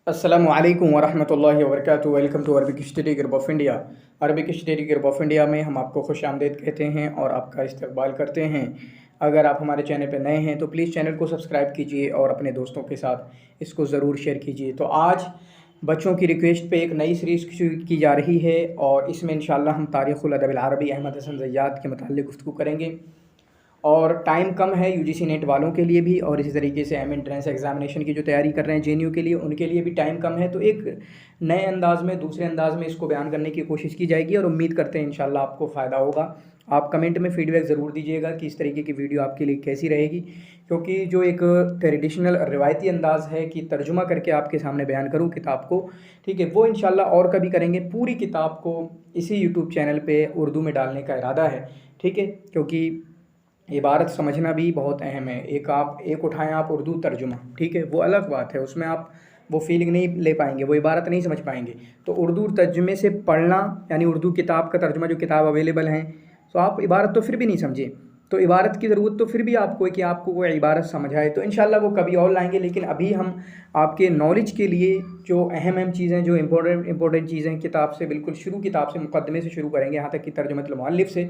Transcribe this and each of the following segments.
अस्सलामु अलैकुम वरहमतुल्लाहि वबरकातुहू। Welcome to Arabic study group of India. Arabic study group of India में हम आपको खुश आमदीद कहते हैं और आपका इस्तकबाल करते हैं। अगर आप हमारे चैनल पर नए हैं तो प्लीज़ चैनल को सब्सक्राइब कीजिए और अपने दोस्तों के साथ इसको ज़रूर शेयर कीजिए। तो आज बच्चों की रिक्वेस्ट पे एक नई सीरीज़ शुरू की जा रही है और इसमें इंशाअल्लाह हम तारीख़ुल अदब अल अरबी अहमद हसन ज़ैयाद के मुताल्लिक़ गुफ्तगू करेंगे। और टाइम कम है यूजीसी नेट वालों के लिए भी, और इसी तरीके से एम एंट्रेंस एग्जामिनेशन की जो तैयारी कर रहे हैं जेएनयू के लिए, उनके लिए भी टाइम कम है। तो एक नए अंदाज़ में, दूसरे अंदाज़ में इसको बयान करने की कोशिश की जाएगी और उम्मीद करते हैं इंशाल्लाह आपको फ़ायदा होगा। आप कमेंट में फ़ीडबैक ज़रूर दीजिएगा कि इस तरीके की वीडियो आपके लिए कैसी रहेगी, क्योंकि जो एक ट्रेडिशनल रिवायती अंदाज़ है कि तर्जुमा करके आपके सामने बयान करूँ किताब को, ठीक है, वो इंशाल्लाह और कभी करेंगे। पूरी किताब को इसी यूट्यूब चैनल पर उर्दू में डालने का इरादा है, ठीक है, क्योंकि इबारत समझना भी बहुत अहम है। एक उठाएं आप उर्दू तर्जुमा, ठीक है, वो अलग बात है, उसमें आप वो फीलिंग नहीं ले पाएंगे, वो इबारत नहीं समझ पाएंगे। तो उर्दू तर्जुमे से पढ़ना, यानी उर्दू किताब का तर्जुमा, जो किताब अवेलेबल हैं, तो आप इबारत तो फिर भी नहीं समझे, तो इबारत की ज़रूरत तो फिर भी आपको है कि आपको कोई इबारत समझ आए। तो इंशाल्लाह वो कभी और लाएंगे, लेकिन अभी हम आपके नॉलेज के लिए जो अहम चीज़ें, जो इंपॉर्टेंट चीज़ें किताब से, बिल्कुल शुरू किताब से, मुकदमे से शुरू करेंगे यहाँ तक कि तर्जुमतुल मुअल्लिफ से।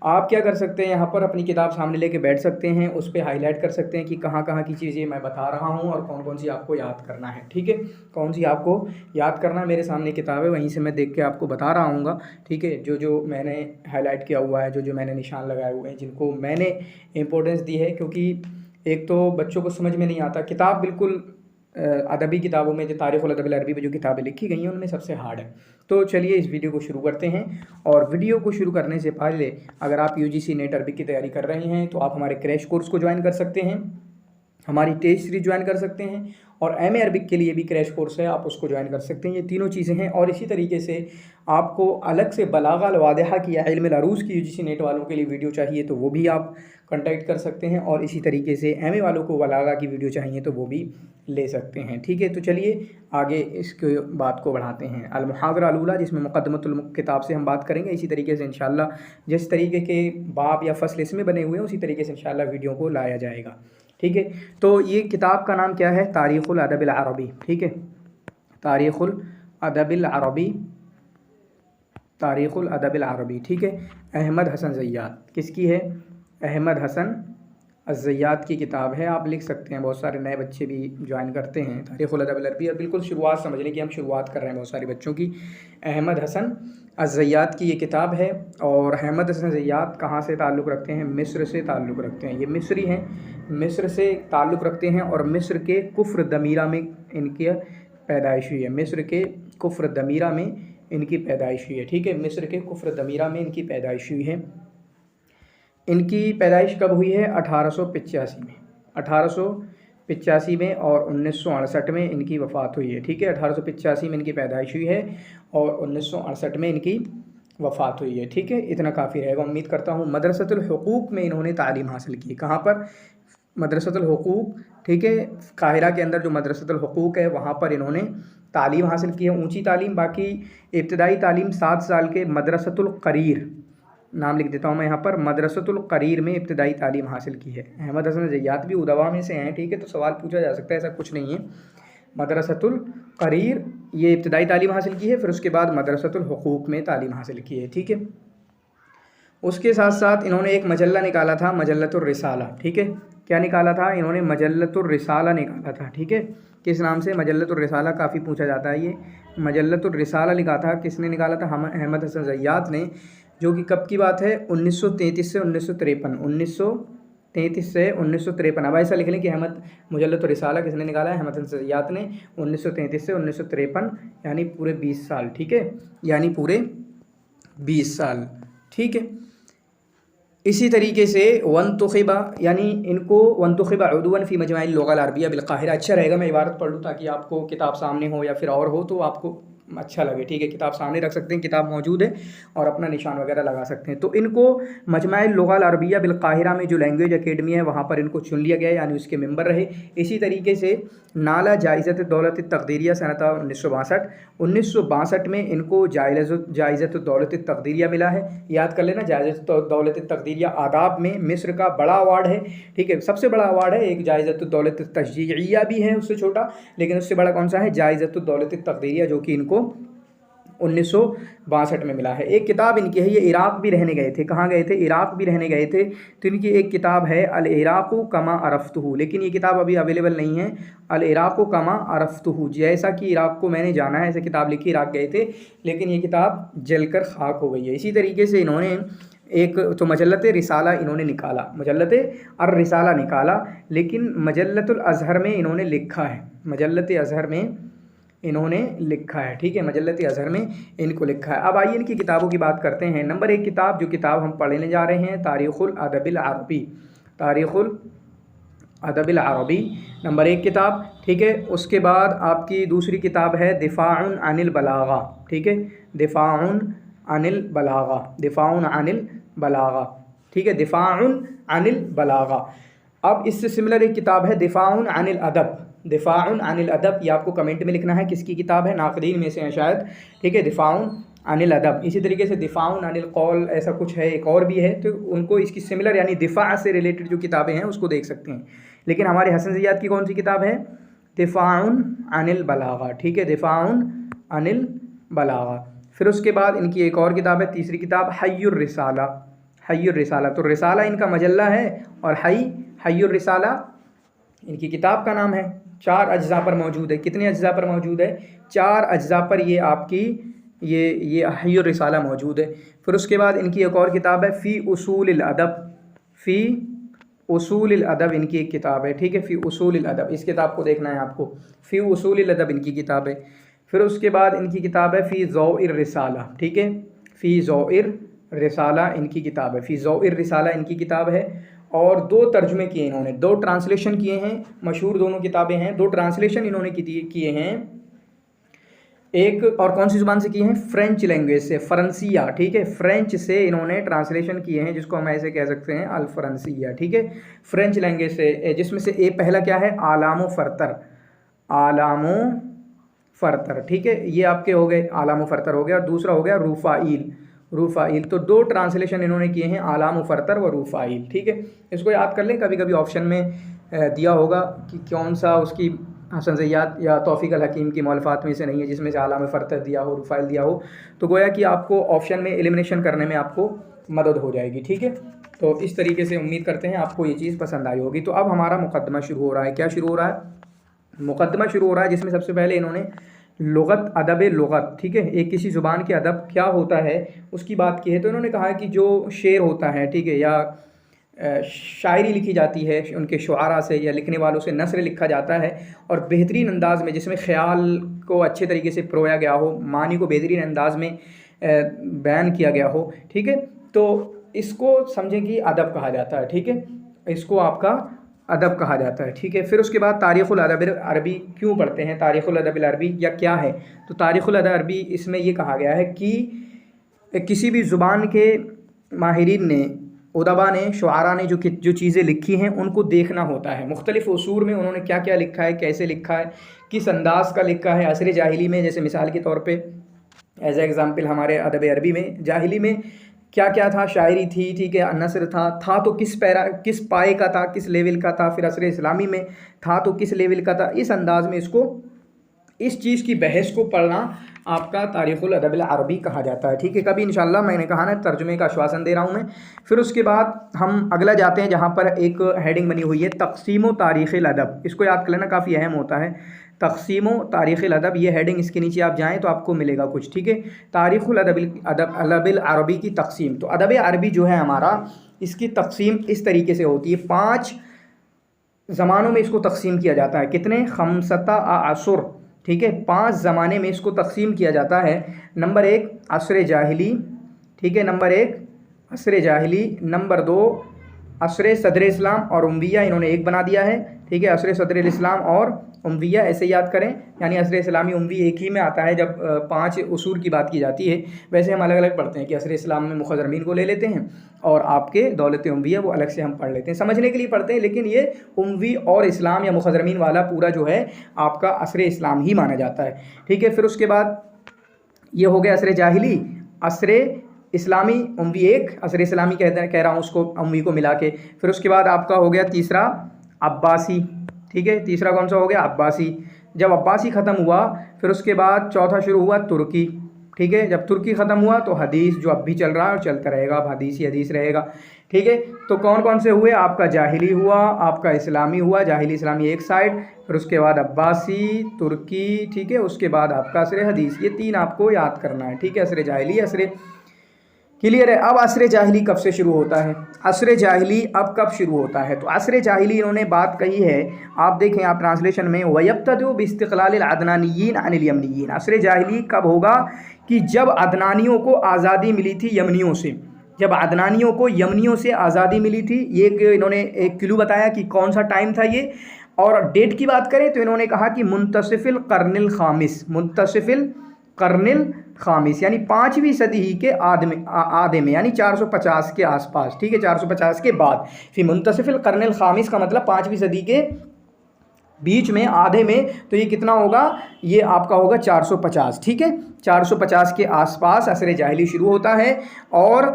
आप क्या कर सकते हैं, यहाँ पर अपनी किताब सामने लेके बैठ सकते हैं, उस पर हाईलाइट कर सकते हैं कि कहाँ कहाँ की चीज़ें मैं बता रहा हूँ और कौन कौन सी आपको याद करना है, ठीक है, कौन सी आपको याद करना है। मेरे सामने किताब है, वहीं से मैं देख के आपको बता रहा हूँ, ठीक है, जो जो मैंने हाईलाइट किया हुआ है, जो जो मैंने निशान लगाए हुए हैं, जिनको मैंने इम्पोर्टेंस दी है। क्योंकि एक तो बच्चों को समझ में नहीं आता, किताब बिल्कुल अदबी किताबों में, जो तारीख़ुल अदब अल अरबी में जो किताबें लिखी गई हैं, उनमें सबसे हार्ड है। तो चलिए इस वीडियो को शुरू करते हैं। और वीडियो को शुरू करने से पहले, अगर आप यूजीसी नेट अरबी की तैयारी कर रहे हैं तो आप हमारे क्रैश कोर्स को ज्वाइन कर सकते हैं, हमारी टेस्ट सीरीज ज्वाइन कर सकते हैं, और एम अरबिक के लिए भी क्रैश कोर्स है, आप उसको ज्वाइन कर सकते हैं। ये तीनों चीज़ें हैं। और इसी तरीके से आपको अलग से बलागा अल वादिहा की या इल्म अल अरूज की यूजीसी नेट वालों के लिए वीडियो चाहिए तो वो भी आप कांटेक्ट कर सकते हैं। और इसी तरीके से एम वालों को बलागा की वीडियो चाहिए तो वो भी ले सकते हैं, ठीक है। तो चलिए आगे इसके बात को बढ़ाते हैं। अल मुहादरा अल ऊला, जिसमें मुक़द्दमतुल किताब से हम बात करेंगे। इसी तरीके से इंशाल्लाह जिस तरीके के बाब या फसल इसमें बने हुए हैं, उसी तरीके से इंशाल्लाह वीडियो को लाया जाएगा, ठीक है। तो ये किताब का नाम क्या है? तारीख़ुल अदब अल अरबी, ठीक है, तारीख़ुल अदब अल अरबी, तारीख़ुल अदब अल अरबी, ठीक है। अहमद हसन ज़ैयाद, किसकी है? अहमद हसन ज़ैयाद की किताब है। आप लिख सकते हैं, बहुत सारे नए बच्चे भी ज्वाइन करते हैं तारीख़ुल अदब अल अरबी। और बिल्कुल शुरुआत समझ लें कि हम शुरुआत कर रहे हैं बहुत सारे बच्चों की। अहमद हसन ज़ैयाद की ये किताब है। और अहमद हसन ज़ैयाद कहाँ से ताल्लुक़ रखते हैं? मिस्र से ताल्लुक़ रखते हैं। ये मिस्री हैं, मिस्र से ताल्लुक़ रखते हैं। और मिस्र के कुफ्र दमीरा में इनकी पैदाइश हुई है। मिस्र के कुफ्र दमीरा में इनकी पैदाइश हुई है, ठीक है। मिस्र के कुफ्र दमीरा में इनकी पैदाइश हुई है। इनकी पैदाइश कब हुई है? 1885 में, 1885 में, और 1968 में इनकी वफ़ात हुई है, ठीक है। 1885 में इनकी पैदाइश हुई है और 1968 में इनकी वफ़ात हुई है, ठीक है। इतना काफ़ी रहेगा, उम्मीद करता हूँ। मदरसतुल हुकूक में इन्होंने तालीम हासिल की। कहाँ पर? मदरसतुल हुकूक, ठीक है, काहिरा के अंदर जो मदरसतुल हुकूक है, वहाँ पर इन्होंने तालीम हासिल की है, ऊँची तालीम। बाकी इब्तदाई तालीम 7 साल के मदरसतुल क़रीर, नाम लिख देता हूँ मैं यहाँ पर, मदरसतुल क़रीर में इब्तदाई तालीम हासिल की है। अहमद हसन ज़ैयाद भी उदवा में से हैं, ठीक है, तो सवाल पूछा जा सकता है, ऐसा कुछ नहीं है। मदरसतुल क़रीर ये इब्तदाई तालीम हासिल की है, फिर उसके बाद मदरसतुल हुकूक में तालीम हासिल की है, ठीक है। उसके साथ साथ इन्होंने एक मजल्ला निकाला था, मजल्लतुर रिसाला, ठीक है। क्या निकाला था इन्होंने? मजल्लतुर रिसाला निकाला था, ठीक है। किस नाम से? मजल्लतुर रिसाला, काफ़ी पूछा जाता है ये। मजल्लतुर रिसाला लिखा था, किसने निकाला था? हम अहमद हसन ज़ैयाद ने। जो कि कब की बात है? 1933 से 1953, 1933 से 1953। अब ऐसा लिख लें कि अहमद मजल्लतुर रिसाला किसने निकाला है? अहमद हसन ज़ैयाद ने, 1933 से 1953, यानी पूरे 20 साल, ठीक है, यानी पूरे 20 साल, ठीक है। इसी तरीके से वंतुखिबा, यानी इनको वंतुखिबा उदवन फ़ी मजमाइल लुग़ा अल अरबिया बिल काहिरा। अच्छा रहेगा मैं इबारत पढ़ लूँ ताकि आपको किताब सामने हो या फिर और हो तो आपको अच्छा लगे, ठीक है। किताब सामने रख सकते हैं, किताब मौजूद है, और अपना निशान वगैरह लगा सकते हैं। तो इनको मजमाइल लुग़ा अल अरबिया बिल काहिरा में जो लैंग्वेज एकेडमी है, वहाँ पर इनको चुन लिया गया है, यानी उसके मेंबर रहे। इसी तरीके से नाला जाइज़त दौलत तक़दीरिया सनता 1962 में इनको जाइज़त दौलत तक़दीरिया मिला है। याद कर लेना, जाइज़त दौलत तक़दीरिया आदाब में मिस्र का बड़ा अवार्ड है, ठीक है, सबसे बड़ा अवार्ड है। एक जाइज़त दौलत तशजीइया भी है उससे छोटा, लेकिन उससे बड़ा कौन सा है, जाइज़त दौलत तक़दीरिया, जो कि इनको 1962 में मिला है। एक किताब इनकी है, ये इराक़ भी रहने गए थे। कहाँ गए थे, इराक़ भी रहने गए थे। तो इनकी एक किताब है अल इराक़ु कमा अरफ्तहु, लेकिन ये किताब अभी अवेलेबल नहीं है। अल इराक़ु कमा अरफ्तहु, जैसा कि इराक़ को मैंने जाना है, ऐसे किताब लिखी, इराक़ गए थे, लेकिन ये किताब जलकर खाक हो गई है। इसी तरीके से इन्होंने एक तो मजल्लत रिसाला इन्होंने निकाला, मजल्लत अर रिसाला निकाला, लेकिन मजल्लतुल अज़हर में इन्होंने लिखा है, मजल्लत अज़हर में इन्होंने लिखा है, ठीक है, मजल्लत अज़हर में इनको लिखा है। अब आइए इनकी किताबों की बात करते हैं। नंबर 1 किताब, जो किताब हम पढ़ने जा रहे हैं, तारीख़ुल अदबिल अरबी, तारीख़ुल अदबिल अरबी नंबर 1 किताब, ठीक है। उसके बाद आपकी दूसरी किताब है दिफ़ाउन अनिल बलागा, ठीक है, दिफ़ाउन अनिल बलागा, दिफ़ाउन अनिल बलागा, ठीक है, दिफ़ाउन अनिल बलागा। अब इससे सिमिलर एक किताब है दिफ़ाउन अनिल अदब, दिफ़ाउन अनिल अदब, ये आपको कमेंट में लिखना है किसकी किताब है, नाक़दीन में से हैं शायद, ठीक है, दिफ़ाउन अनिल अदब। इसी तरीके से दिफ़ाउन अनिल क़ौल ऐसा कुछ है, एक और भी है, तो उनको इसकी सिमिलर यानी दिफ़ा से रिलेटेड जो किताबें हैं उसको देख सकते हैं। लेकिन हमारे हसन ज़ियाद की कौन सी किताब है, दिफ़ाउन अनिल बलागा, ठीक है, दिफ़ाउन अनिल बलागा। फिर उसके बाद इनकी एक और किताब है, तीसरी किताब हय्युर रिसाला, हय्युर रिसाला, तो रिसाला इनका मजल्ला है और हय्युर रिसाला इनकी किताब का नाम है। 4 अज्ज़ा पर मौजूद है। कितने अज्ज़ा पर मौजूद है, 4 अज्ज़ा पर ये आपकी ये हय्युर रिसाला मौजूद है। फिर उसके बाद इनकी एक और किताब है फ़ी उसूलिल अदब, फ़ी उसूलिल अदब इनकी एक किताब है, ठीक है, फ़ी उसूलिल अदब, इस किताब को देखना है आपको, फ़ी उसूलिल अदब इनकी किताब है। फिर उसके बाद इनकी किताब है फ़ी ज़ौइर रिसाला, ठीक है, फ़ी ज़ौइर रिसाला इनकी किताब है, फ़ी ज़ौइर रिसाला इनकी किताब है। और 2 तर्जुमे किए इन्होंने, 2 ट्रांसलेशन किए हैं, मशहूर दोनों किताबें हैं, 2 ट्रांसलेशन इन्होंने किए हैं। एक और कौन सी ज़ुबान से किए हैं, फ्रेंच लैंग्वेज से, फ़रंसिया, ठीक है, फ्रेंच से इन्होंने ट्रांसलेशन किए हैं, जिसको हम ऐसे कह सकते हैं अल फ़रंसिया, ठीक है, फ्रेंच लैंग्वेज से, जिसमें से एक पहला क्या है, आलामो फ़रतर, आलामो फ़रतर, ठीक है, ये आपके हो गए, आलामो फ़रतर हो गया, और दूसरा हो गया रूफ़ाइल, रूफ़ाइल। तो 2 ट्रांसलेशन इन्होंने किए हैं, आलाम फ़रतर व रूफ़ाइल, ठीक है। इसको याद कर लें, कभी कभी ऑप्शन में दिया होगा कि कौन सा उसकी हसन ज़ियाद या तौफ़ीक़ अल हकीम की मौलफ़ात में से नहीं है जिसमें से आलाम फ़रतर दिया हो, रूफ़ाइल दिया हो, तो गोया कि आपको ऑप्शन में एलिमिनेशन करने में आपको मदद हो जाएगी, ठीक है। तो इस तरीके से उम्मीद करते हैं आपको ये चीज़ पसंद आई होगी। तो अब हमारा मुक़दमा शुरू हो रहा है। क्या शुरू हो रहा है, मुक़दमा शुरू हो रहा है, जिसमें सबसे पहले इन्होंने लुग़त, अदब लुग़त, ठीक है, एक किसी ज़ुबान के अदब क्या होता है उसकी बात की है। तो इन्होंने कहा है कि जो शेर होता है, ठीक है, या शायरी लिखी जाती है उनके शुआरा से या लिखने वालों से, नस्र लिखा जाता है और बेहतरीन अंदाज़ में, जिसमें ख़याल को अच्छे तरीके से परोया गया हो, मानी को बेहतरीन अंदाज़ में बयान किया गया हो, ठीक है, तो इसको समझें कि अदब कहा जाता है, ठीक है, इसको आपका अदब कहा जाता है, ठीक है। फिर उसके बाद तारीख़ुल अदबिल अरबी क्यों पढ़ते हैं, तारीख़ुल अदबिल अरबी या क्या है, तो तारीख़ुल अदब अरबी इसमें ये कहा गया है कि किसी भी ज़ुबान के माहिरीन ने, उदबा ने, शुआरा ने जो चीज़ें लिखी हैं उनको देखना होता है, मुख्तलिफ़ उसूर में उन्होंने क्या क्या लिखा है, कैसे लिखा है, किस अंदाज़ का लिखा है। असर जाहिली में, जैसे मिसाल के तौर पे एज एग्ज़ाम्पल हमारे अदब अरबी में, जाहिली में क्या क्या था, शायरी थी, ठीक है, नसर था तो किस पाए का था, किस लेवल का था, फिर असर इस्लामी में था तो किस लेवल का था। इस अंदाज़ में इसको, इस चीज़ की बहस को पढ़ना आपका तारीख़ुल अदबिल अरबी कहा जाता है, ठीक है। कभी इंशाअल्लाह, मैंने कहा ना, तर्जुमे का आश्वासन दे रहा हूँ मैं। फिर उसके बाद हम अगला जाते हैं, जहाँ पर एक हेडिंग बनी हुई है तक़सीम तारीख़िल अदब, इसको याद कर लेना, काफ़ी अहम होता है, तक़सीम तारीख़िल अदब, ये हेडिंग, इसके नीचे आप जाएँ तो आपको मिलेगा कुछ, ठीक है। तारीख़ुल अदबिल अरबी की तक़सीम, तो अदब अरबी जो है हमारा, इसकी तक़सीम इस तरीके से होती है, 5 ज़मानों में इसको तक़सीम किया जाता है। कितने, 5 असुर, ठीक है, 5 ज़माने में इसको तक़सीम किया जाता है। नंबर 1 असर जाहिली, ठीक है, नंबर 1 असर जाहिली, नंबर 2 असर सदर इस्लाम और उम्विया इन्होंने एक बना दिया है, ठीक है। असर सदर इस्लाम और उम्विया ऐसे याद करें, यानी असर इस्लामी उम्वी एक ही में आता है जब 5 उसूल की बात की जाती है। वैसे हम अलग अलग पढ़ते हैं कि असर इस्लाम में मुखज़रमीन को ले लेते हैं और आपके दौलत उम्विया वो अलग से हम पढ़ लेते हैं, समझने के लिए पढ़ते हैं, लेकिन ये उम्वी और इस्लाम या मुखज़रमीन वाला पूरा जो है आपका असर इस्लाम ही माना जाता है, ठीक है। फिर उसके बाद ये हो गया असर जाहिली, असर इस्लामी उम्वी एक, असर इस्लामी कह रहा हूँ उसको उम्वी को मिला के। फिर उसके बाद आपका हो गया तीसरा अब्बासी, ठीक है। तीसरा कौन सा हो गया? अब्बासी। जब अब्बासी ख़त्म हुआ फिर उसके बाद चौथा शुरू हुआ तुर्की, ठीक है। जब तुर्की ख़त्म हुआ तो हदीस, जो अब भी चल रहा है और चलता रहेगा, अब हदीस ही हदीस रहेगा, ठीक है। तो कौन कौन से हुए? आपका जाहिली हुआ, आपका इस्लामी हुआ, जाहिली इस्लामी एक साइड, फिर उसके बाद अब्बासी, तुर्की, ठीक है। उसके बाद आपका असर हदीस, ये 3 आपको याद करना है, ठीक है। असर जाहिली, असर क्लियर है। अब असर जाहिली कब से शुरू होता है? असर जाहिली अब कब शुरू होता है? तो असर जाहिली इन्होंने बात कही है, आप देखें आप ट्रांसलेशन में, वयब्तदु बिइस्तिक़लालिल अदनानिय्यीन अनिल यमनिय्यीन। असर जाहिली कब होगा? कि जब अदनानियों को आज़ादी मिली थी यमनियों से, जब अदनानियों को यमनियों से आज़ादी मिली थी। ये इन्होंने एक क्लू बताया कि कौन सा टाइम था ये, और डेट की बात करें तो इन्होंने कहा कि मुंतसिफ़िल क़र्निल ख़ामिस, मुंतसिफ़िल क़र्निल ख़ामिस, यानी 5वीं सदी ही के आधे में, यानी 450 के आसपास, ठीक है, 450 के बाद। फिर मुंतसिफ़िल क़र्निल ख़ामिस का मतलब 5वीं सदी के बीच में, आधे में, तो ये कितना होगा? ये आपका होगा 450, ठीक है। 450 के आसपास असर जाहिली शुरू होता है और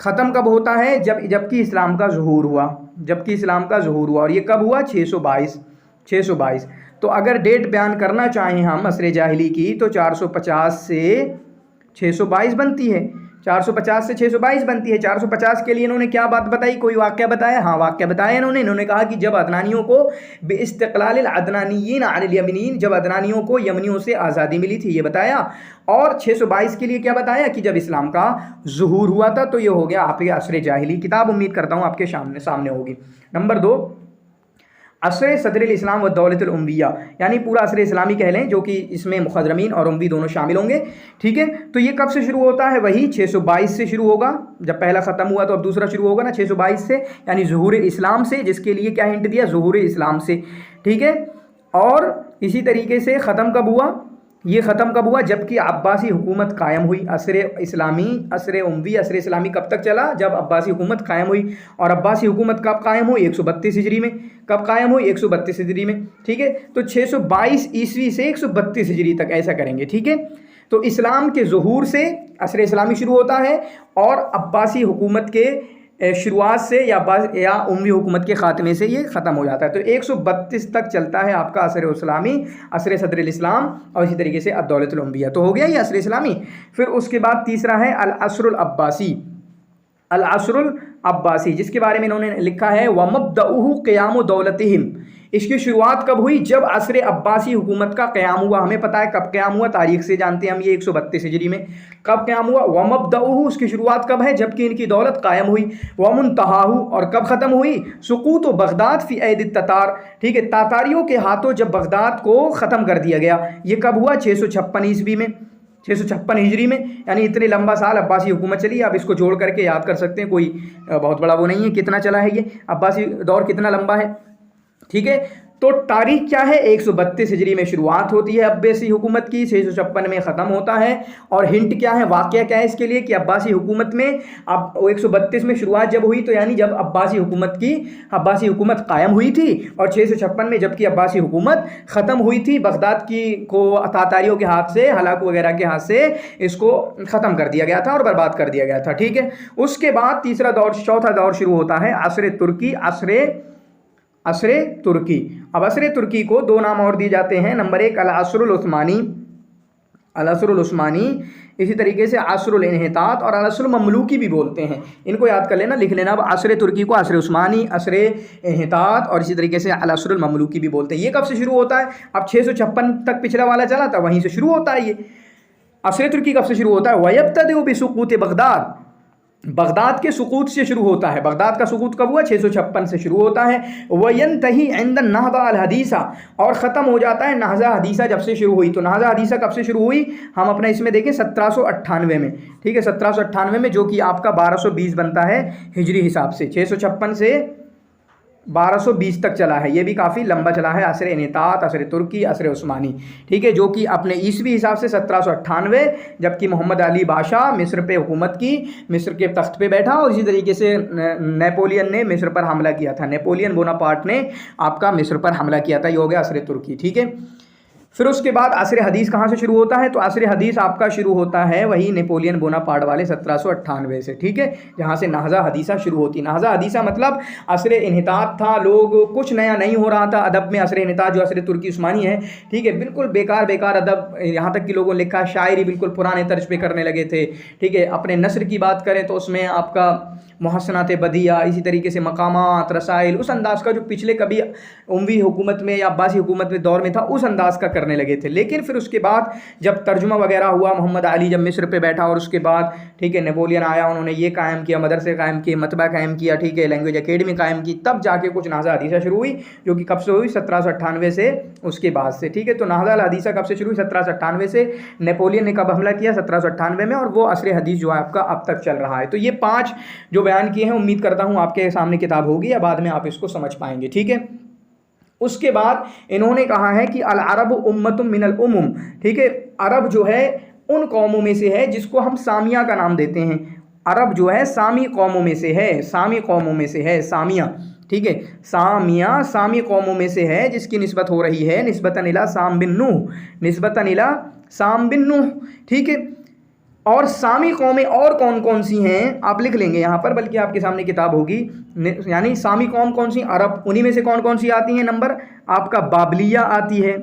ख़त्म कब होता है? जबकि इस्लाम का ज़ुहूर हुआ, जबकि इस्लाम का ज़ुहूर हुआ। और ये कब हुआ? 622। तो अगर डेट बयान करना चाहें हम असर जाहिली की तो 450 से 622 बनती है, 450 से 622 बनती है। 450 के लिए इन्होंने क्या बात बताई? कोई वाक़या बताया? हाँ, वाक़या बताया इन्होंने कहा कि जब अदनानियों को बिइस्तिक़लालिल अदनानिय्यीन अनिल यमनिय्यीन, जब अदनानियों को यमनियों से आज़ादी मिली थी, ये बताया। और 622 के लिए क्या बताया? कि जब इस्लाम का ज़ुहूर हुआ था। तो ये हो गया आपके असर जाहिली। किताब उम्मीद करता हूँ आपके सामने होगी। नंबर 2, असर सदर इस्लाम व दौलत उम्विया, यानी पूरा असर इस्लामी कह लें, जो कि इसमें मुखज़रमीन और उम्वी दोनों शामिल होंगे, ठीक है। तो ये कब से शुरू होता है? वही 622 से शुरू होगा। जब पहला ख़त्म हुआ तो अब दूसरा शुरू होगा ना, 622 से, यानी ज़ुहूर इस्लाम से, जिसके लिए क्या हिंट दिया? ज़ुहूर इस्लाम से, ठीक है। और इसी तरीके से ख़त्म कब हुआ? ये ख़त्म कब हुआ? जबकि अब्बासी हुकूमत कायम हुई। असर इस्लामी, असर उम्वी, असर इस्लामी कब तक चला? जब अब्बासी हुकूमत कायम हुई। और अब्बासी हुकूमत कब कायम हुई? 132 हिजरी में। कब कायम हुई? 132 हिजरी में, ठीक है। तो 622 ईस्वी से 132 हिजरी तक ऐसा करेंगे, ठीक है। तो इस्लाम के ज़ुहूर से असर इस्लामी शुरू होता है और अब्बासी हुकूमत के शुरुआत से या उम्वी हुकूमत के ख़ात्मे से ये ख़त्म हो जाता है। तो 132 तक चलता है आपका असर इस्लामी, असर सदर इस्लाम, और इसी तरीके से अद-दौलतुल उम्विया। तो हो गया ये असर इस्लामी। फिर उसके बाद तीसरा है अल-असरुल अब्बासी, अल-असरुल अब्बासी, जिसके बारे में इन्होंने लिखा है वमब्दउहु क़ियामु दौलतिहिम। इसकी शुरुआत कब हुई? जब असर अब्बासी हुकूमत का क़याम हुआ। हमें पता है कब क़याम हुआ, तारीख़ से जानते हैं हम, ये 132 हिजरी में कब क़याम हुआ। वमब्दउहु, उसकी शुरुआत कब है? जबकि इनकी दौलत कायम हुई। वमुंतहाहु, और कब ख़त्म हुई? सुकूत बगदाद फ़ी ऐदि ततार, ठीक है, तातारियों के हाथों जब बगदाद को ख़त्म कर दिया गया। ये कब हुआ? 656 ईस्वी में, 656 हिजरी में। यानी इतने लंबा साल अब्बासी हुकूमत चली। आप इसको जोड़ करके याद कर सकते हैं, कोई बहुत बड़ा वो नहीं है कितना चला है ये अब्बासी दौर, कितना लंबा है, ठीक है। तो तारीख क्या है? 132 हिजरी में शुरुआत होती है अब्बासी हुकूमत की, 656 में ख़त्म होता है। और हिंट क्या है, वाक़या क्या है इसके लिए? कि अब्बासी हुकूमत में अब 132 में शुरुआत जब हुई, तो यानी जब अब्बासी हुकूमत कायम हुई थी, और 656 में जबकि अब्बासी हुकूमत ख़त्म हुई थी, बगदाद की को तातारियों के हाथ से, हलाकू वगैरह के हाथ से इसको ख़त्म कर दिया गया था और बर्बाद कर दिया गया था, ठीक है। उसके बाद तीसरा दौर, चौथा दौर शुरू होता है असर तुर्की, असर तुर्की। अब असर तुर्की को 2 नाम और दिए जाते हैं। नंबर 1 अल-असरुल उस्मानी, अल-असरुल उस्मानी, इसी तरीके से असरुल इन्हितात और अल-असरुल ममलूकी भी बोलते हैं। इनको याद कर लेना, लिख लेना। अब असर तुर्की को असर उस्मानी, असर इन्हितात और इसी तरीके से अल-असरुल ममलूकी भी बोलते हैं। ये कब से शुरू होता है? अब 656 तक पिछला वाला चला था, वहीं से शुरू होता है ये। असर तुर्की कब से शुरू होता है? वयब्तदिउ बिसुकूत बगदाद, बगदाद के सुकूत से शुरू होता है। बगदाद का सुकूत कब हुआ? 656 से शुरू होता है। वयंतही इंद नहदा अल हदीसा, और ख़त्म हो जाता है नहज़ा हदीसा जब से शुरू हुई। तो नहज़ा हदीसा कब से शुरू हुई? हम अपने इसमें देखें 1798 में, ठीक है, 1798 में, जो कि आपका 1220 बनता है हिजरी हिसाब से। 656 से 1220 तक चला है, ये भी काफ़ी लंबा चला है। असर इनेतात, असर तुर्की, असर उस्मानी, ठीक है, जो कि अपने ईसवी हिसाब से 1798, जबकि मोहम्मद अली बादशाह मिस्र पे हुकूमत की, मिस्र के तख्त पे बैठा, और इसी तरीके से नेपोलियन ने मिस्र पर हमला किया था। नेपोलियन बोनापार्ट ने आपका मिस्र पर हमला किया था। ये हो गया असर तुर्की, ठीक है। फिर उसके बाद असर हदीस कहाँ से शुरू होता है? तो असर हदीस आपका शुरू होता है वही नेपोलियन बोनापार्ट वाले 1798 से, ठीक है, जहाँ से नहज़ा हदीसा शुरू होती है। नहज़ा हदीसा मतलब असर इन्हितात था, लोग कुछ नया नहीं हो रहा था अदब में। असर इन्हितात जो असर तुर्की उस्मानी है, ठीक है, बिल्कुल बेकार बेकार अदब, यहाँ तक कि लोगों ने लिखा शायरी बिल्कुल पुराने तर्ज पे करने लगे थे, ठीक है। अपने नस्र की बात करें तो उसमें आपका मुहस्सनात बदिया, इसी तरीके से मकामात, रसाइल, उस अंदाज़ का जो पिछले कभी उमवी हुकूमत में या अब्बासी हुकूमत में दौर में था, उस अंदाज़ का करने लगे थे। लेकिन फिर उसके बाद जब तर्जुमा वगैरह हुआ, मोहम्मद अली जब मिस्र पे बैठा, और उसके बाद ठीक है नेपोलियन आया, उन्होंने ये कायम किया, मदरसे कायम किए, मतबा कायम किया, ठीक है, लैंग्वेज अकेडमी कायम की, तब जाके कुछ नहज़ा हदीसा शुरू हुई, जो कि कब से हुई? 1798 से, उसके बाद से, ठीक है। तो नहज़ा हदीसा कब से शुरू हुई? 1798 से। नेपोलियन ने कब हमला किया? 1798 में, और वो असर हदीस जो है आपका अब तक चल रहा है। तो ये 5 जो बयान किए हैं, उम्मीद करता हूँ आपके सामने किताब होगी या बाद में आप इसको समझ पाएंगे, ठीक है। उसके बाद इन्होंने कहा है कि अल अरब उम्मतुम मिनल उमुम, ठीक है, अरब जो है उन कौमों में से है जिसको हम सामिया का नाम देते हैं। अरब जो है सामी कौमों में से है, सामी कौमों में से है, सामिया, ठीक है, सामिया सामी कौमों में से है, जिसकी निस्बत हो रही है निस्बतन इला साम बिन नूह, निस्बतन इला साम बिन नूह, ठीक है। और सामी कौमें और कौन कौन सी हैं आप लिख लेंगे यहाँ पर, बल्कि आपके सामने किताब होगी। यानी सामी कौम कौन सी? अरब। उन्हीं में से कौन कौन सी आती हैं? नंबर आपका बाबलिया आती है,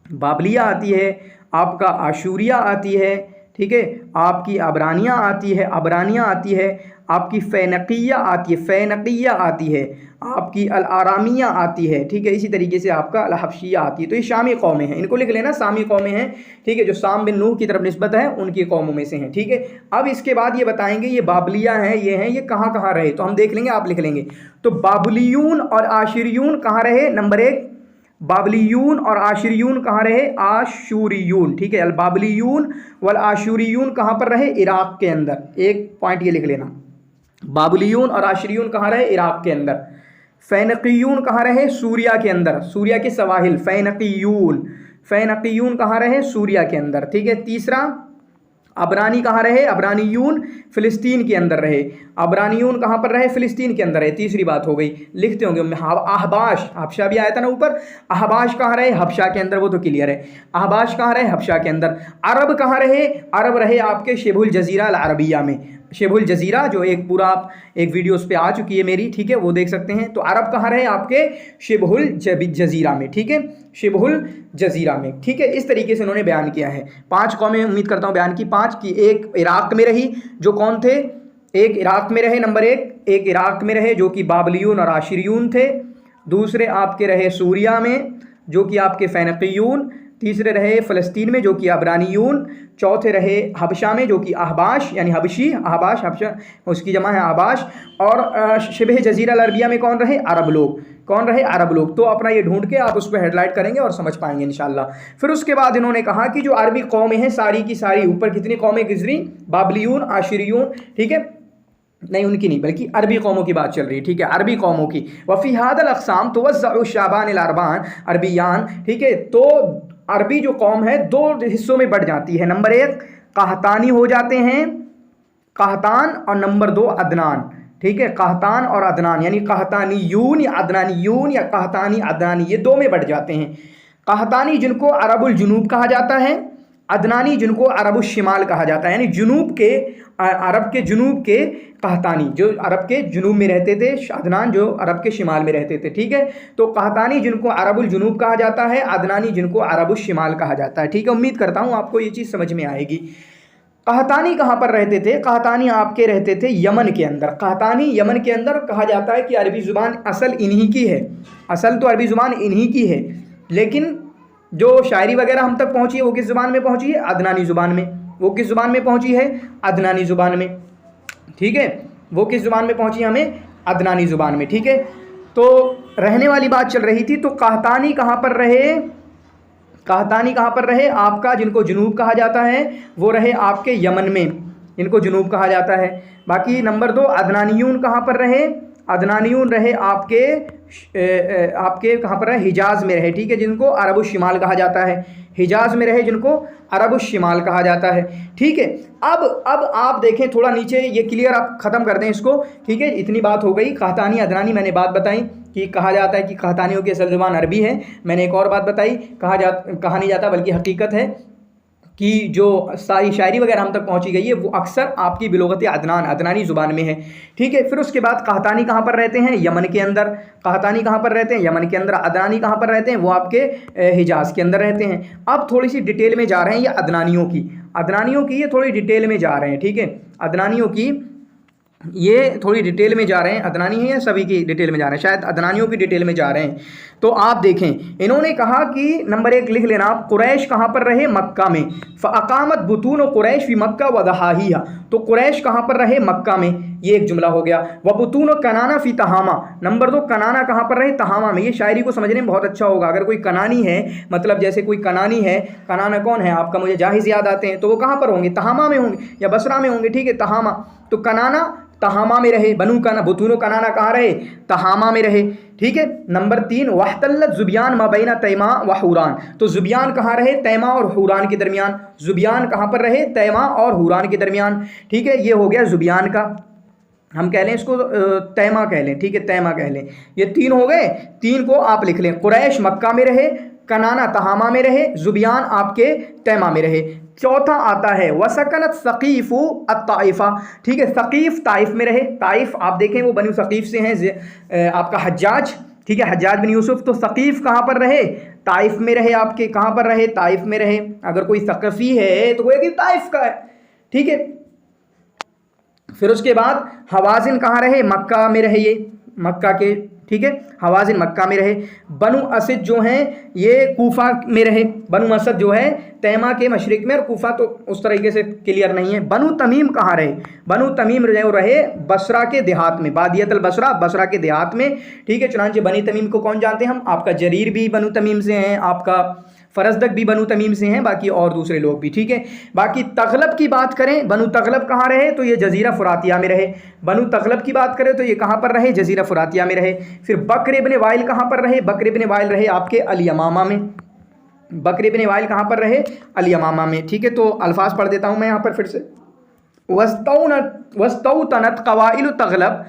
बाबलिया आती है, आपका आशूरिया आती है, ठीक है, आपकी अबरानिया आती है, अबरानिया आती है, आपकी फ़ैनकिया आती है, फ़ैनकिया आती है, आपकी अल आरामिया आती है, ठीक है, इसी तरीके से आपका अल हफ्शिया आती है। तो ये शामी कौमें हैं, इनको लिख लेना, सामी कौमें हैं, ठीक है, जो साम बिन नूह की तरफ निस्बत है उनकी कौमों में से हैं, ठीक है। अब इसके बाद ये बताएंगे ये बाबलिया हैं, ये कहाँ कहाँ रहे, तो हम देख लेंगे, आप लिख लेंगे। तो बाबलियून और आशिरियून कहाँ रहे? नंबर 1, बाबलियून और आशिरियून कहाँ रहे? आशूरियून, ठीक है। अल बाबलियून वल आशूरियून कहाँ पर रहे? इराक़ के अंदर। एक पॉइंट ये लिख लेना, बाबलियून और आशिरियून कहाँ रहे? इराक़ के अंदर। फ़ैनकियून कहाँ रहे? सूरिया के अंदर, सूरिया के सवाहिल, फ़ैनकियून, फ़ैनकियून कहाँ रहे? सूरिया के अंदर, ठीक है। तीसरा, अबरानी कहाँ रहे? अबरानीयून फ़िलिस्तीन के अंदर रहे। अबरानीयून कहाँ पर रहे? फ़िलिस्तीन के अंदर रहे। तीसरी बात हो गई, लिखते होंगे अहबाश, हबशा भी आया था ना ऊपर, अहबाश कहाँ रहे? हबशा के अंदर, वो तो क्लियर है। अहबाश कहाँ रहे? हबशा के अंदर। अरब कहाँ रहे? अरब रहे आपके शिबुल जज़ीरा अल अरबिया में, शिबुल जज़ीरा, जो एक पूरा आप एक वीडियो उस पर आ चुकी है मेरी, ठीक है, वो देख सकते हैं। तो अरब कहाँ रहे? आपके शिबुल जज़ीरा में, ठीक है, शिबुल जज़ीरा में, ठीक है। इस तरीके से उन्होंने बयान किया है। 5 कौमें उम्मीद करता हूँ बयान की, 5 की। एक इराक़ में रही, जो कौन थे? एक इराक़ में रहे, नंबर 1, एक इराक़ में रहे जो कि बाबलियून और आशिरियून थे। दूसरे आपके रहे सूरिया में, जो कि आपके फ़ैनकियून। तीसरे रहे फ़लस्तीन में, जो कि अबरानीयून। चौथे रहे हबशा में, जो कि अहबाश, यानी हबशी, अहबाश, हबशा उसकी जमा है अहबाश। और शिबह जज़ीरा अरबिया में कौन रहे? अरब लोग। कौन रहे? अरब लोग। तो अपना ये ढूंढ के आप उस पर हेडलाइट करेंगे और समझ पाएंगे इंशाल्लाह। फिर उसके बाद इन्होंने कहा कि जो अरबी कौमें हैं सारी की सारी, ऊपर कितनी कौमें गुजरी? बाबलियून, आशिरियून, ठीक है, नहीं उनकी नहीं, बल्कि अरबी कौमों की बात चल रही है, ठीक है, अरबी कौमों की। वफ़ी हादल अक़साम तुवज़्ज़अ शाबान अल अरबान अरबियान, ठीक है। तो अरबी जो कौम है 2 हिस्सों में बढ़ जाती है। नंबर 1 कहतानी हो जाते हैं, कहतान, और नंबर 2 अदनान, ठीक है, कहतान और अदनान, यानी कहतानीयून या अदनानीयून या कहतानी अदनानी, ये 2 में बढ़ जाते हैं। कहतानी जिनको अरबुल जुनूब कहा जाता है, अदनानी जिनको अरबुल शिमाल कहा जाता है, यानी जुनूब के, अरब के जुनूब के कहतानी, जो अरब के जुनूब में रहते थे, अदनान जो अरब के शिमाल में रहते थे, ठीक है। तो कहतानी जिनको अरबुल जुनूब कहा जाता है, अदनानी जिनको अरबुल शिमाल कहा जाता है, ठीक है। उम्मीद करता हूँ आपको ये चीज़ समझ में आएगी। कहतानी कहाँ पर रहते थे? कहतानी आपके रहते थे यमन के अंदर। कहतानी यमन के अंदर, कहा जाता है कि अरबी ज़ुबान असल इन्हीं की है, असल तो अरबी ज़ुबान इन्हीं की है, लेकिन जो शायरी वगैरह हम तक पहुँची है वो किस ज़ुबान में पहुँची है? अदनानी ज़ुबान में। वो किस ज़ुबान में पहुँची है? अदनानी ज़ुबान में। ठीक है, वो किस ज़ुबान में पहुँची हमें? अदनानी ज़ुबान में। ठीक है, तो रहने वाली बात चल रही थी। तो कहतानी कहाँ पर रहे? कहतानी कहाँ पर रहे आपका? जिनको जुनूब कहा जाता है वो रहे आपके यमन में, इनको जुनूब कहा जाता है। बाकी नंबर 2 अदनानियून कहाँ पर रहे? अदनानियून रहे आपके कहाँ पर रहे? हिजाज़ में रहे। ठीक है, जिनको अरब शिमाल कहा जाता है, हिजाज़ में रहे जिनको अरब शिमाल कहा जाता है। ठीक है, अब आप देखें थोड़ा नीचे, ये क्लियर आप ख़त्म कर दें इसको। ठीक है, इतनी बात हो गई। कहतानी अदनानी मैंने बात बताई कि कहा जाता है कि कहतानियों की असल ज़ुबान अरबी है। मैंने एक और बात बताई, कहा नहीं जाता बल्कि हकीकत है कि जो सारी शायरी वगैरह हम तक पहुंची गई है वो अक्सर आपकी बिलोगत अदनानी ज़ुबान में है। ठीक है, फिर उसके बाद कहतानी कहाँ पर रहते हैं? यमन के अंदर। कहतानी कहाँ पर रहते हैं? यमन के अंदर। अदनानी कहाँ पर रहते हैं? वो आपके हिजाज़ के अंदर रहते हैं। अब थोड़ी सी डिटेल में जा रहे हैं ये अदनानियों की ये थोड़ी डिटेल में जा रहे हैं। ठीक है, अदनानियों की ये थोड़ी डिटेल में जा रहे हैं। अदनानी है या सभी की डिटेल में जा रहे हैं? शायद अदनानियों की डिटेल में जा रहे हैं। तो आप देखें, इन्होंने कहा कि नंबर 1 लिख लेना आप, कुरैश कहाँ पर रहे? मक्का में। फ़अक़ामत बुतून कुरैश फ़ी मक्का व दहाहिहा। तो कुरैश कहाँ पर रहे? मक्का में, ये एक जुमला हो गया। व बुतून कनाना फ़ी तहामा। नंबर 2 कनाना कहाँ पर रहे? तहामा में। ये शायरी को समझने में बहुत अच्छा होगा। अगर कोई कनानी है, मतलब जैसे कोई कनानी है, कनाना कौन है आपका? मुझे जाहिज़ याद आते हैं, तो वो कहाँ पर होंगे? तहामा में होंगे या बसरा में होंगे। ठीक है, तहामा। तो कनाना तहामा में रहे। बुतूनो कनाना कहाँ रहे? तहामा में रहे। ठीक है, नंबर 3 वहतल्लत ज़ुबियान माबैना तैमा व हुरान। तो ज़ुबियान कहाँ रहे? तैमा और हुरान के दरमियान। ज़ुबियान कहाँ पर रहे? तैमा और हुरान के दरमियान। ठीक है, ये हो गया ज़ुबियान का, हम कह लें इसको तैमा कह लें। ठीक है, तैमा कह लें। ये 3 हो गए, 3 को आप लिख लें। कुरैश मक्का में रहे, कनाना तहामा में रहे, ज़ुबियान आपके तैमा में रहे। चौथा आता है वसकनत सकीफ़ु अत्ताइफ़ा। ठीक है, सकीफ़ ताइफ में रहे। ताइफ आप देखें वो बनी सकीफ़ से हैं आपका हज्जाज। ठीक है, हज्जाज बिन यूसुफ। तो सकीफ़ कहाँ पर रहे? ताइफ में रहे। आपके कहाँ पर रहे? ताइफ में रहे। अगर कोई सकफ़ी है तो वो कि ताइफ का है। ठीक है, फिर उसके बाद हवाज़िन कहाँ रहे? मक्का में रहे, ये मक्का के। ठीक है, हवाज़िन मक्का में रहे। बनु असद जो हैं ये कूफा में रहे। बनु असद जो है तैमा के मशरिक में, और कूफा तो उस तरीके से क्लियर नहीं है। बनु तमीम कहाँ रहे? बनु तमीम रहे बसरा के देहात में, बादियतल बसरा, बसरा के देहात में। ठीक है, चुनांचे बनी तमीम को कौन जानते हैं हम? आपका जरीर भी बनु तमीम से हैं, आपका फ़रज़दक भी बनु तमीम से हैं, बाकी और दूसरे लोग भी। ठीक है, बाकी तगलब की बात करें, बनु तगलब कहाँ रहे? तो ये जज़ीरा फ़ुरातिया में रहे। बनु तगलब की बात करें तो ये कहाँ पर रहे? जज़ीरा फ़ुरातिया में रहे। फिर बकर इब्न वाइल कहाँ पर रहे? बकर इब्न वाइल रहे आपके अल यमामा में। बकर इब्न वाइल कहाँ पर रहे? अल यमामा में। ठीक है, तो अल्फाज पढ़ देता हूँ मैं यहाँ पर फिर से। वस्तौतनत क़वाइल तगलब।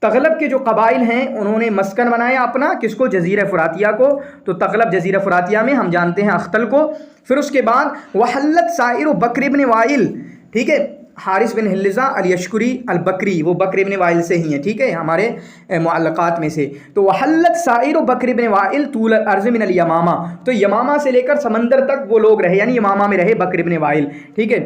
तगलब के जो कबाइल हैं उन्होंने मस्कन बनाया अपना, किसको? जज़ीरा फ़ुरातिया को। तो तगलब जज़ीरा फ़ुरातिया में हम जानते हैं अख्तल को। फिर उसके बाद वहल्लत साइर बकर इब्न वाइल। ठीक है, हारिस बिन हिल्ज़ा अल यशकुरी अल बकरी, वो बकर इब्न वाइल से ही हैं। ठीक है, हमारे मुअल्लक़ात में से। तो वहल्लत साइर बकर इब्न वाइल तूल अर्ज़ मिन अल यमामा। तो यमामा से लेकर समंदर तक वो लोग रहे, यानी यमामा में रहे बकर इब्न वाइल। ठीक है,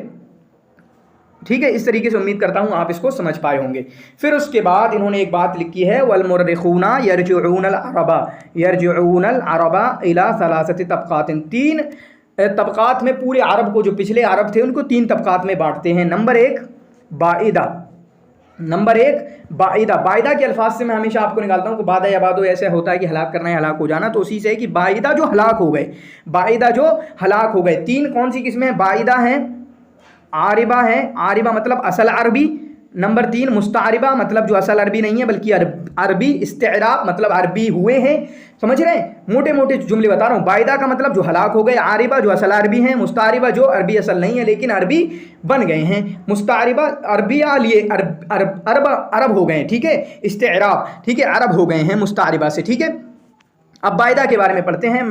ठीक है, इस तरीके से उम्मीद करता हूँ आप इसको समझ पाए होंगे। फिर उसके बाद इन्होंने एक बात लिखी है, वलमुर्रिखूना यरजुऊनल अरबा इला सलासति तबक़ातिन। 3 तबक़ात में पूरे अरब को, जो पिछले अरब थे उनको 3 तबक़ात में बांटते हैं। नंबर 1 बाइदा। बाइदा के अल्फाज से मैं हमेशा आपको निकालता हूँ कि बादा या बादो ऐसे होता है कि हलाक करना है, हलाक हो जाना, तो उसी से है कि बाइदा जो हलाक हो गए। 3 कौन सी किस्में हैं? बाइदा हैं, आरिबा है, आरिबा मतलब असल अरबी। नंबर 3 मुस्तारिबा मतलब जो असल अरबी नहीं है बल्कि अरबी, इस्तिराब मतलब अरबी हुए हैं। समझ रहे हैं? मोटे मोटे जुमले बता रहा हूँ। बाइदा का मतलब जो हलाक हो गए, आरिबा जो असल अरबी हैं, मुस्तारिबा जो अरबी असल नहीं है लेकिन अरबी बन गए हैं। मुस्तारिबा अरबिया लिए अरब हो गए। ठीक है, इस्तिराब, ठीक है, अरब हो गए हैं मुस्तारिबा से। ठीक है, अब बाइदा के बारे में पढ़ते हैं।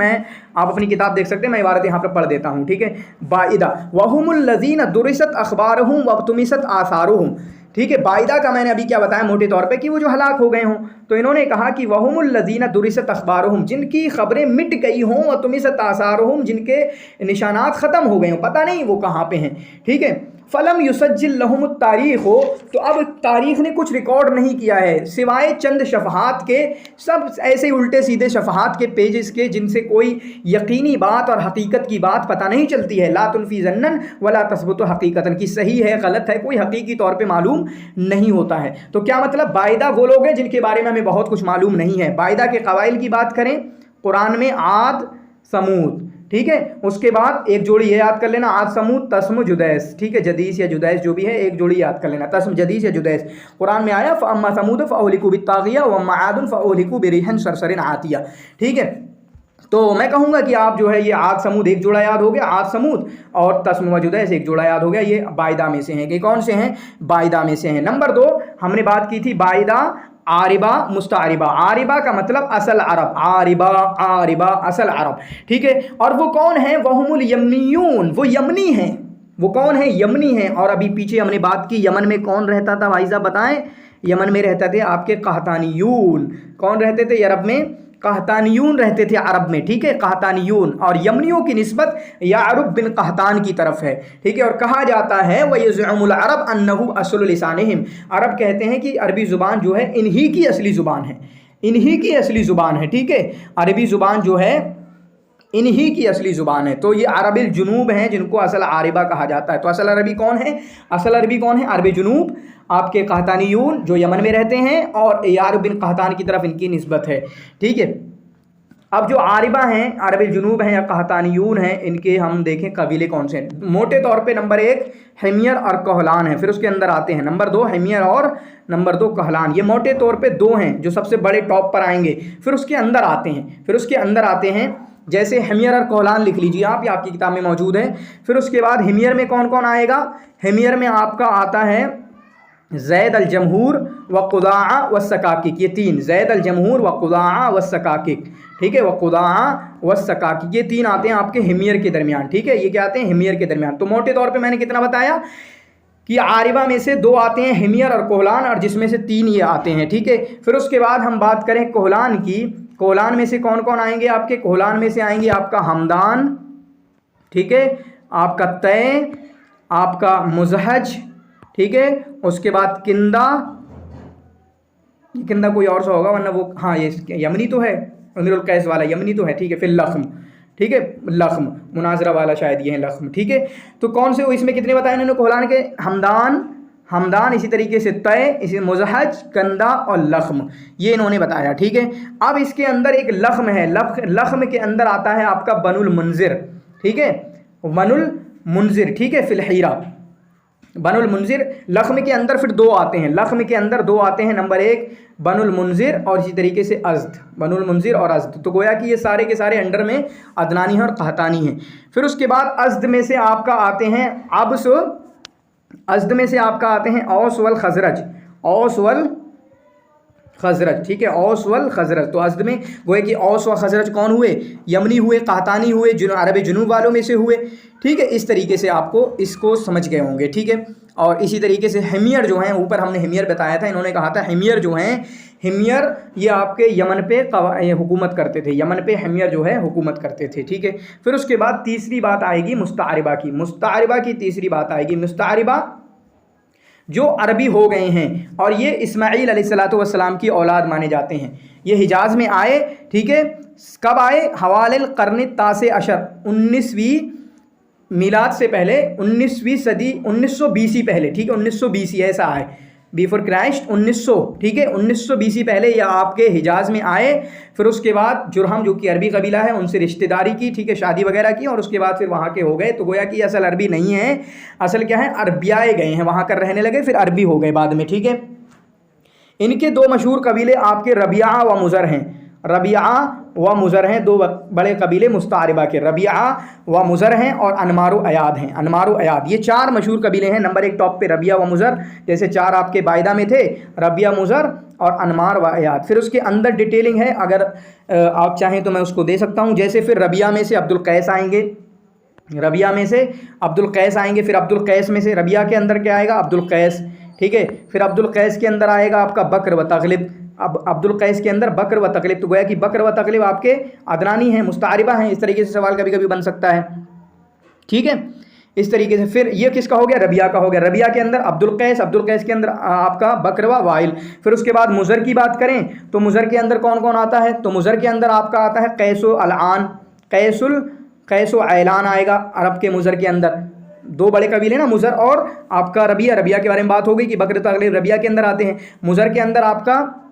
आप अपनी किताब देख सकते हैं, मैं इबारत यहाँ पर पढ़ देता हूँ। ठीक है, बाइदा वहुमुल लज़ीना दुरिसत अखबारुहुम वब्तुमिसत आसारुहुम। ठीक है, बाइदा का मैंने अभी क्या बताया मोटे तौर पे कि वो जो हलाक हो गए हों। तो इन्होंने कहा कि वहुमुल लज़ीना दुरिसत अखबारुहुम, जिनकी खबरें मिट गई हों, वतुमिसत आसारुहुम, जिनके निशानात ख़त्म हो गए हों, पता नहीं वो कहाँ पे हैं। ठीक है, फलम युसज्जिल लहुम तारीख हो, तो अब तारीख़ ने कुछ रिकॉर्ड नहीं किया है सिवाय चंद शफ़हात के, सब ऐसे उल्टे सीधे शफ़हात के पेजेस के जिनसे कोई यकीनी बात और हकीकत की बात पता नहीं चलती है। ला तुल्फी ज़न्नन वला तस्बुत हकीकतन, की सही है गलत है कोई हकीकी तौर पे मालूम नहीं होता है। तो क्या मतलब, बायदा वो लोग हैं जिनके बारे में हमें बहुत कुछ मालूम नहीं है। बायदा के क़वाइल की बात करें कुरान में आद समूद, ठीक है, उसके बाद एक जोड़ी ये याद कर लेना, आद समूद तस्म जुदैस, ठीक है, जदीस या जुदैस जो भी है एक जोड़ी याद कर लेना, तस्म जदीस या जुदैस। कुरान में आया फ़अम्मा समूद फ़अहलिकू बित्ताग़िया वअम्मा आदुन फ़अहलिकू बिरिहन सरसरिन आतिया, ठीक है। तो मैं कहूँगा कि आप जो है ये आद समूद एक जोड़ा याद हो गया, आद समूद, और तस्म व जुदैस एक जोड़ा याद हो गया, ये बायदा में से हैं। कि कौन से हैं? बायदा में से हैं। नंबर 2 हमने बात की थी बायदा आरिबा मुस्तारिबा। आरिबा का मतलब असल अरब, आरिबा आरिबा असल अरब, ठीक है। और वो कौन है? वहुमुल यमनियून, वो यमनी हैं। वो कौन है? यमनी हैं। और अभी पीछे हमने बात की यमन में कौन रहता था भाई साहब बताएं? यमन में रहते थे आपके कहतानियून। कौन रहते थे अरब में? कहतानियून रहते थे अरब में, ठीक है, कहतानियून। और यमनियों की निस्बत यारुब बिन कहतान की तरफ है, ठीक है। और कहा जाता है वयज़अमुल अरब अन्नहु अस्लु लिसानिहिम, अरब कहते हैं कि अरबी ज़ुबान जो है इन्हीं की असली ज़ुबान है, इन्हीं की असली ज़ुबान है, ठीक है। अरबी ज़ुबान जो है इन्हीं की असली ज़ुबान है। तो ये अरबिल जुनूब हैं जिनको असल आरिबा कहा जाता है। तो असल अरबी कौन है? असल अरबी कौन है? अरबी जुनूब, आपके कहतानियून जो यमन में रहते हैं, और यारुब बिन कहतान की तरफ इनकी निस्बत है, ठीक है। अब जो आरिबा हैं, अरबिल जुनूब हैं या कहतानियून हैं, इनके हम देखें कबीले कौन से हैं। मोटे तौर पे नंबर 1 हिम्यर और कहलान है, फिर उसके अंदर आते हैं नंबर 2 हिम्यर और नंबर 2 कहलान। ये मोटे तौर पे 2 हैं जो सबसे बड़े टॉप पर आएंगे। फिर उसके अंदर आते हैं, जैसे हिम्यर और कहलान लिख लीजिए आप, ये आपकी किताब में मौजूद है। फिर उसके बाद हिम्यर में कौन कौन आएगा? हिम्यर में आपका आता है ज़ैद अल जमहूर व क़ुदाआ व सकाकिक, ये 3, ज़ैद अल जमहूर व क़ुदाआ व सकाकिक, ठीक है, व क़ुदाआ व सकाकिक, ये 3 आते हैं आपके हिम्यर के दरमियान, ठीक है। ये क्या आते हैं? हिम्यर के दरमियान। तो मोटे तौर पे मैंने कितना बताया कि आरिबा में से 2 आते हैं हिम्यर और कहलान, और जिसमें से 3 ये आते हैं, ठीक है। फिर उसके बाद हम बात करें कहलान की, कहलान में से कौन कौन आएंगे आपके? कहलान में से आएंगे आपका हमदान, ठीक है, आपका तय, आपका मुजहज, ठीक है, उसके बाद किंदा, किंदा कोई और सा होगा वरना वो, हाँ ये यमनी तो है, उमरुल कैस वाला यमनी तो है, ठीक है। फिर लख्म, ठीक है, लख्म मुनाजरा वाला शायद ये है लख्म, ठीक है। तो कौन से, इसमें कितने बताए इन्होंने कहलान के? हमदान, इसी तरीके से तय, इसी मुजहज, कंदा और लख्म, ये इन्होंने बताया, ठीक है। अब इसके अंदर एक लख्म है, लख्म के अंदर आता है आपका बनुल मुंजिर, ठीक है, बनुल मुंजिर, ठीक है, फिलहीरा बनुल मुंजिर। लख्म के अंदर फिर 2 आते हैं, लख्म के अंदर 2 आते हैं, नंबर 1 बनुल मुंजिर और इसी तरीके से अज़द, बनुल मुंजिर और अज़द। तो गोया कि ये सारे के सारे अंडर में अदनानी है और कहतानी है। फिर उसके बाद अज़द में से आपका आते हैं अब्स, अज़द में से आपका आते हैं औस वल खज़रज, औस वल खज़रज, ठीक है, औस वल खज़रज। तो अज़द में गोया कि औस व खज़रज कौन हुए? यमनी हुए, कहतानी हुए, अरब जुनूब वालों में से हुए, ठीक है। इस तरीके से आपको इसको समझ गए होंगे, ठीक है। और इसी तरीके से हिम्यर जो हैं, ऊपर हमने हिम्यर बताया था, इन्होंने कहा था हिम्यर जो हैं, हिम्यर ये आपके यमन पे हुकूमत करते थे, यमन पे हिम्यर जो है हुकूमत करते थे, ठीक है। फिर उसके बाद तीसरी बात आएगी मुस्तारिबा की, मुस्तारिबा की तीसरी बात आएगी। मुस्तारिबा जो अरबी हो गए हैं और ये इस्माईल अलैहिस्सलातु वस्सलाम की औलाद माने जाते हैं। ये हिजाज़ में आए, ठीक है, कब आए? हवालिल क़र्न तासे अशर, 19वीं मिलाद से पहले, 19वीं सदी, 1900 BC पहले, ठीक है, 1900 BC ऐसा है, बिफोर क्राइस्ट 1900, ठीक है, 1900 BC पहले ये आपके हिजाज़ में आए। फिर उसके बाद जुरहम जो कि अरबी कबीला है उनसे रिश्तेदारी की, ठीक है, शादी वगैरह की, और उसके बाद फिर वहाँ के हो गए। तो गोया कि असल अरबी नहीं है, असल क्या है? अरबियाए गए हैं, वहाँ कर रहने लगे, फिर अरबी हो गए बाद में, ठीक है। इनके 2 मशहूर कबीले आपके रबिया व मुज़र हैं, रबिया व मुज़र हैं, 2 बड़े कबीले मुस्तारिबा के, रबिया व मुज़र हैं और अनमार व अयाद हैं, अनमार व अयाद, ये 4 मशहूर कबीले हैं। नंबर 1 टॉप पे रबिया व मुज़र, जैसे 4 आपके बायदा में थे, रबिया, मुज़र और अनमार व अयाद। फिर उसके अंदर डिटेलिंग है, अगर आप चाहें तो मैं उसको दे सकता हूँ। जैसे फिर रबिया में से अब्दुल कैस आएंगे, रबिया में से अब्दुल कैस आएंगे, फिर अब्दुल कैस में से रबिया के अंदर क्या आएगा? अब्दुल कैस, ठीक है। फिर अब्दुल कैस के अंदर आएगा आपका बकर व तग़लिब, अब अब्दुल कैस के अंदर बकर व तग़लिब। तो गोया कि बकर व तग़लिब आपके अदनानी हैं, मुस्तारिबा हैं। इस तरीके से सवाल कभी कभी बन सकता है, ठीक है। इस तरीके से। फिर ये किसका हो गया, रबिया का हो गया। रबिया के अंदर अब्दुल कैस, अब्दुल कैस के अंदर आपका बकर व वाइल। फिर उसके बाद मुज़र की बात करें तो मुज़र के अंदर कौन कौन आता है, तो मुज़र के अंदर आपका आता है कैसो अलान, कैसो ऐलान आएगा अरब के मुज़र के अंदर। दो बड़े कबीले ना, मुज़र और आपका रबिया। रबिया के बारे में बात हो गई कि बकर तगलीब रबिया के अंदर आते हैं। मुज़र के अंदर आपका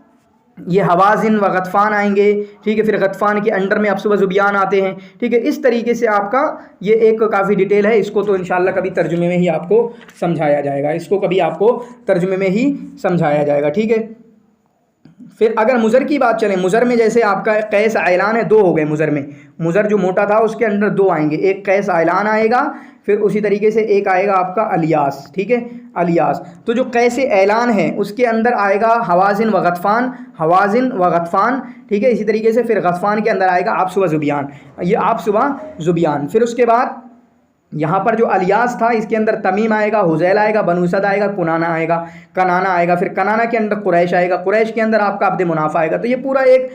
ये हवाज़िन व गतफ़ान आएंगे, ठीक है। फिर गतफ़ान के अंडर में अब्स व ज़ुबियान आते हैं, ठीक है। इस तरीके से आपका ये एक काफ़ी डिटेल है, इसको तो इंशाअल्लाह कभी तर्जुमे में ही आपको समझाया जाएगा, इसको कभी आपको तर्जुमे में ही समझाया जाएगा, ठीक है। फिर अगर मुज़र की बात चलें, मुज़र में जैसे आपका कैस ऐलान है, दो हो गए मुज़र में। मुज़र जो मोटा था उसके अंदर दो आएंगे, एक कैस ऐलान आएगा, फिर उसी तरीके से एक आएगा आपका अलियास, ठीक है, अलियास। तो जो कैसे ऐलान है उसके अंदर आएगा हवाज़िन व गतफ़ान, हवाज़िन व गतफ़ान, ठीक है। इसी तरीके से फिर गतफ़ान के अंदर आएगा अब्स व ज़ुबियान, ये अब्स व ज़ुबियान। फिर उसके बाद यहाँ पर जो अलियास था इसके अंदर तमीम आएगा, हुज़ैल आएगा, बनु असद आएगा, कुनाना आएगा, कनाना आएगा। फिर कनाना के अंदर कुरैश आएगा, कुरैश के अंदर आपका अब्द मुनाफ़ा आएगा। तो ये पूरा एक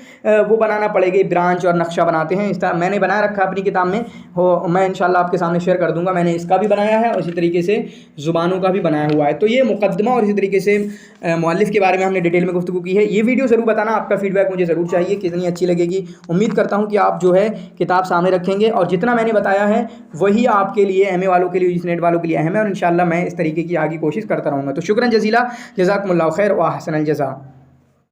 वो बनाना पड़ेगा, ब्रांच और नक्शा बनाते हैं। इस तरह मैंने बनाया रखा अपनी किताब में, हो मैं इंशाल्लाह आपके सामने शेयर कर दूंगा। मैंने इसका भी बनाया है और इसी तरीके से ज़ुबानों का भी बनाया हुआ है। तो ये मुकद्दमा और इसी तरीके से मुअल्लिफ़ के बारे में हमने डिटेल में गुफ्तगू की है। ये वीडियो ज़रूर बताना, आपका फीडबैक मुझे ज़रूर चाहिए, कितनी अच्छी लगेगी। उम्मीद करता हूँ कि आप जो है किताब सामने रखेंगे और जितना मैंने बताया है वही आपके लिए, MA वालों के लिए, नेट वालों के लिए अहम है, और इंशाअल्लाह मैं इस तरीके की आगे कोशिश करता रहूँगा। तो शुक्रन जज़ीला, जज़ाकुमुल्लाहु खैर व अहसनल जज़ा।